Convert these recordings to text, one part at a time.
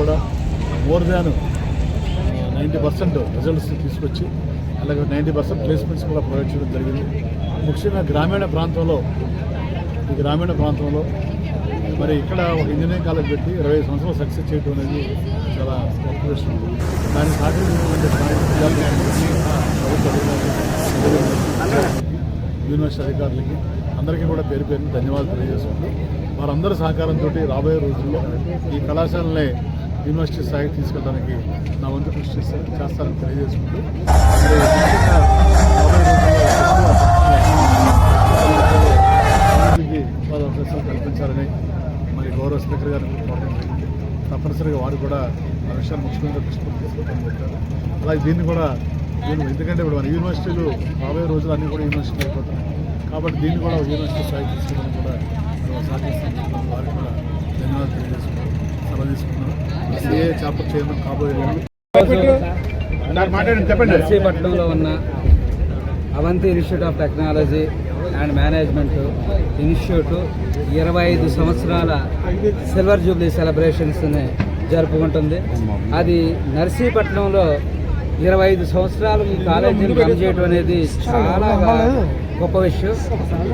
కూడా more than 90% results తీసుకొచ్చి అలాగే 90% ప్లేస్మెంట్స్ కూడా ప్రొవైడ్ చేయడం జరిగింది. ముఖ్యంగా గ్రామీణ ప్రాంతంలో మరి ఇక్కడ ఒక ఇంజనీరింగ్ కాలేజ్ పెట్టి 25 సంవత్సరాలు సక్సెస్ చేయడం అనేది చాలా గొప్ప విషయం. దానికి సహకరించినటువంటి యూనివర్సిటీ అధికారులకి అందరికీ కూడా పేరు పేరుని ధన్యవాదాలు తెలియజేసుకుంటూ వారందరి సహకారంతో రాబోయే రోజుల్లో ఈ కళాశాలని యూనివర్సిటీ స్థాయికి తీసుకెళ్ళడానికి నా వంతు కృషి చేస్తానని తెలియజేసుకుంటూ అవకాశాలు కల్పించాలని మరి గౌరవ స్పీకర్ గారిని తప్పనిసరిగా వారు కూడా ఆ విషయాన్ని ముఖ్యంగా దృష్టి తీసుకుంటామని చెప్పారు. అలాగే దీన్ని కూడా ఎందుకంటే ఇప్పుడు మన యూనివర్సిటీలు రాబోయే రోజులు అన్నీ కూడా యూనివర్సిటీ అయిపోతాయి కాబట్టి దీన్ని కూడా యూనివర్సిటీ స్థాయికి తీసుకెళ్ళడం కూడా సాధిస్తాను. వారికి కూడా ధన్యవాదాలు తెలియజేసుకున్నాను. సెలవు తీసుకున్నాను. సిఏ చాప్టర్ చైర్మన్ కాబోయే నర్సీపట్నంలో ఉన్న Avanthi institute of technology and management institute 25 సంవత్సరాల సిల్వర్ జూబ్లీ సెలబ్రేషన్స్ని జరుపుకుంటుంది. అది నర్సీపట్నంలో 25 సంవత్సరాలు ఈ కాలేజీని రన్ చేయడం అనేది చాలా గొప్ప విషయం.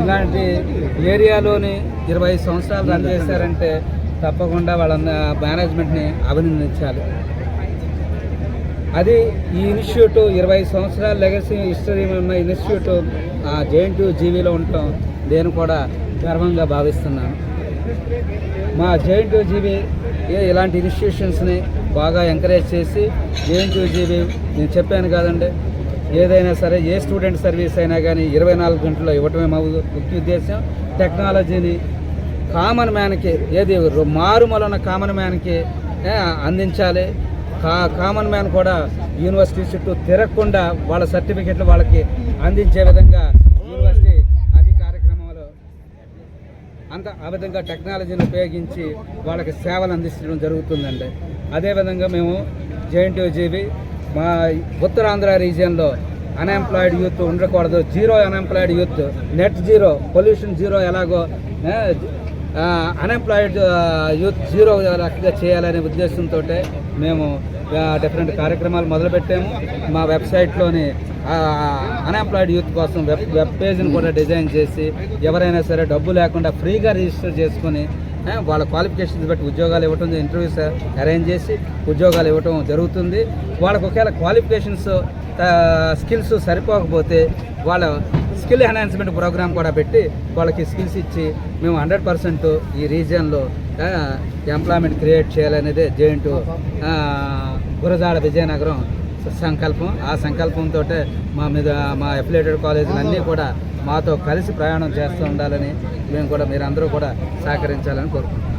ఇలాంటి ఏరియాలోని 25 సంవత్సరాలు రన్ చేశారంటే తప్పకుండా వాళ్ళ మేనేజ్మెంట్ని అభినందించాలి. అది ఈ ఇన్స్టిట్యూట్ 20 సంవత్సరాల లెగసీ హిస్టరీ ఉన్న ఇన్స్టిట్యూట్ JNTU జీవీలో ఉండటం నేను కూడా గర్వంగా భావిస్తున్నాను. మా JNTU జీవీ ఇలాంటి ఇన్స్టిట్యూషన్స్ని బాగా ఎంకరేజ్ చేసి JNTU జీవీ నేను చెప్పాను కాదండి, ఏదైనా సరే ఏ స్టూడెంట్ సర్వీస్ అయినా కానీ 24 గంటల్లో ఇవ్వటమే మా ముఖ్య ఉద్దేశం. టెక్నాలజీని కామన్ మ్యాన్కి ఏది మారుమూలన కామన్ మ్యాన్కి అందించాలి. కామన్ మ్యాన్ కూడా యూనివర్సిటీ చుట్టూ తిరగకుండా వాళ్ళ సర్టిఫికెట్లు వాళ్ళకి అందించే విధంగా యూనివర్సిటీ అన్ని కార్యక్రమాలు ఆ విధంగా టెక్నాలజీని ఉపయోగించి వాళ్ళకి సేవలు అందించడం జరుగుతుందండి. అదేవిధంగా మేము JNTU జీవీ మా ఉత్తరాంధ్ర రీజియన్లో అన్ఎంప్లాయిడ్ యూత్ ఉండకూడదు, zero unemployed youth, net zero, pollution zero ఎలాగో అన్ఎంప్లాయిడ్ యూత్ జీరో రకంగా చేయాలనే ఉద్దేశంతో మేము డిఫరెంట్ కార్యక్రమాలు మొదలుపెట్టాము. మా వెబ్సైట్లోని అన్ఎంప్లాయిడ్ యూత్ కోసం వెబ్ పేజ్ని కూడా డిజైన్ చేసి ఎవరైనా సరే డబ్బు లేకుండా ఫ్రీగా రిజిస్టర్ చేసుకొని వాళ్ళ క్వాలిఫికేషన్స్ బట్టి ఉద్యోగాలు ఇవ్వటం, ఇంటర్వ్యూస్ అరేంజ్ చేసి ఉద్యోగాలు ఇవ్వటం జరుగుతుంది. వాళ్ళకు ఒకవేళ క్వాలిఫికేషన్స్ స్కిల్స్ సరిపోకపోతే వాళ్ళ స్కిల్ ఎన్హాన్స్మెంట్ ప్రోగ్రామ్ కూడా పెట్టి వాళ్ళకి స్కిల్స్ ఇచ్చి మేము 100% ఈ రీజియన్లో ఎంప్లాయ్మెంట్ క్రియేట్ చేయాలనేదే JNTU గురజాడ విజయనగరం సంకల్పం. ఆ సంకల్పంతో మా అఫిలియేటెడ్ కాలేజీలు అన్నీ కూడా మాతో కలిసి ప్రయాణం చేస్తూ ఉండాలని మేము కూడా మీరందరూ కూడా సహకరించాలని కోరుకుంటున్నాం.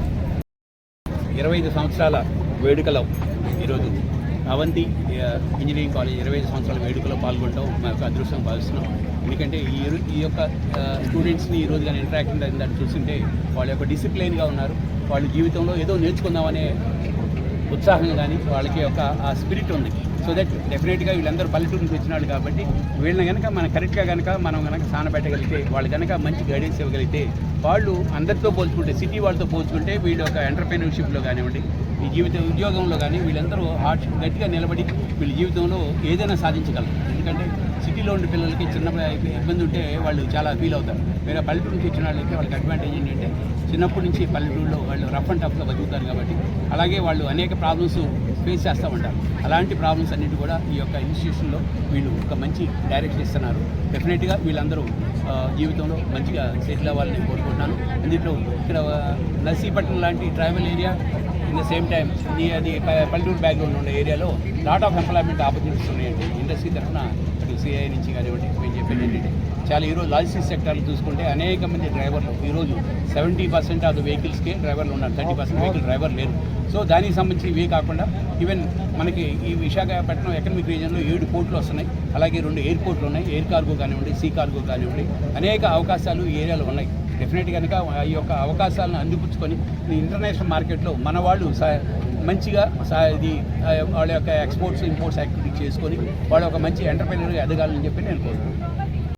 25 సంవత్సరాల వేడుకలో ఈరోజు అవంతి ఇంజనీరింగ్ కాలేజ్ 25 సంవత్సరాల వేడుకలో పాల్గొనడం మా యొక్క అదృష్టం భావిస్తున్నాం. ఎందుకంటే ఈ యొక్క స్టూడెంట్స్ని ఈరోజు కానీ ఇంటరాక్షన్ దాన్ని చూస్తుంటే వాళ్ళ యొక్క డిసిప్లైన్గా ఉన్నారు. వాళ్ళ జీవితంలో ఏదో నేర్చుకుందామనే ఉత్సాహం కానీ వాళ్ళకి ఒక ఆ స్పిరిట్ ఉంది. సో దట్ డెఫినెట్గా వీళ్ళందరూ పల్లెటూరు నుంచి వచ్చినాడు కాబట్టి వీళ్ళని కనుక మనం కరెక్ట్గా కనుక మనం కనుక సానబెట్టగలిగితే వాళ్ళు కనుక మంచి గైడెన్స్ ఇవ్వగలిగితే వాళ్ళు అందరితో పోల్చుకుంటే సిటీ వాళ్ళతో పోల్చుకుంటే వీళ్ళు ఒక ఎంటర్ప్రెన్యూర్షిప్లో కానివ్వండి ఈ ఉద్యోగంలో కానీ వీళ్ళందరూ గట్టిగా నిలబడి వీళ్ళ జీవితంలో ఏదైనా సాధించగలరు. ఎందుకంటే సిటీలో ఉండే పిల్లలకి చిన్న ఇబ్బంది ఉంటే వాళ్ళు చాలా ఫీల్ అవుతారు. వేరే పల్లెటూరు నుంచి వచ్చిన వాళ్ళకి వాళ్ళకి అడ్వాంటేజ్ ఏంటంటే చిన్నప్పటి నుంచి పల్లెటూరులో వాళ్ళు రఫ్ అండ్ టఫ్గా బతుకుతారు కాబట్టి అలాగే వాళ్ళు అనేక ప్రాబ్లమ్స్ ఫేస్ చేస్తూ ఉంటారు. అలాంటి ప్రాబ్లమ్స్ అన్నిటి కూడా ఈ యొక్క ఇన్స్టిట్యూషన్లో వీళ్ళు ఒక మంచి డైరెక్షన్ ఇస్తున్నారు. డెఫినెట్గా వీళ్ళందరూ జీవితంలో మంచిగా సెటిల్ అవ్వాలని కోరుకుంటున్నాను. ఇందులో ఇక్కడ నర్సీపట్నం లాంటి tribal area in the same time అది పల్లెటూరు బ్యాక్గ్రౌండ్ ఉండే ఏరియాలో లాట్ ఆఫ్ ఎంప్లాయ్మెంట్ ఆపర్చునిటీస్ ఉన్నాయండి. ఇండస్ట్రీ తరఫున అటు CI నుంచి కానివ్వండి మేము చెప్పేది ఏంటంటే చాలా ఈరోజు లాజిస్టిక్స్ సెక్టర్లు చూసుకుంటే అనేక మంది డ్రైవర్లు ఈరోజు 70% ఆఫ్ ద వెహికల్స్కే డ్రైవర్లు ఉన్నారు, 30% వెహికల్ డ్రైవర్ లేరు. సో దానికి సంబంధించి ఇవే కాకుండా ఈవెన్ మనకి ఈ విశాఖపట్నం ఎకనమిక్ రీజియన్లో 7 పోర్టులు వస్తున్నాయి. అలాగే 2 ఎయిర్పోర్ట్లు ఉన్నాయి. ఎయిర్ కార్గో కానివ్వండి, సీ కార్గో కానివ్వండి, అనేక అవకాశాలు ఈ ఏరియాలో ఉన్నాయి. డెఫినెట్గా కనుక ఈ యొక్క అవకాశాలను అందిపుచ్చుకొని ఇంటర్నేషనల్ మార్కెట్లో మన వాళ్ళు మంచిగా ఇది వాళ్ళ యొక్క ఎక్స్పోర్ట్స్ ఇంపోర్ట్స్ యాక్టివిటీ చేసుకొని వాళ్ళ ఒక మంచి ఎంటర్ప్రెన్యూర్గా ఎదగాలని చెప్పి నేను కోరుకుంటున్నాను.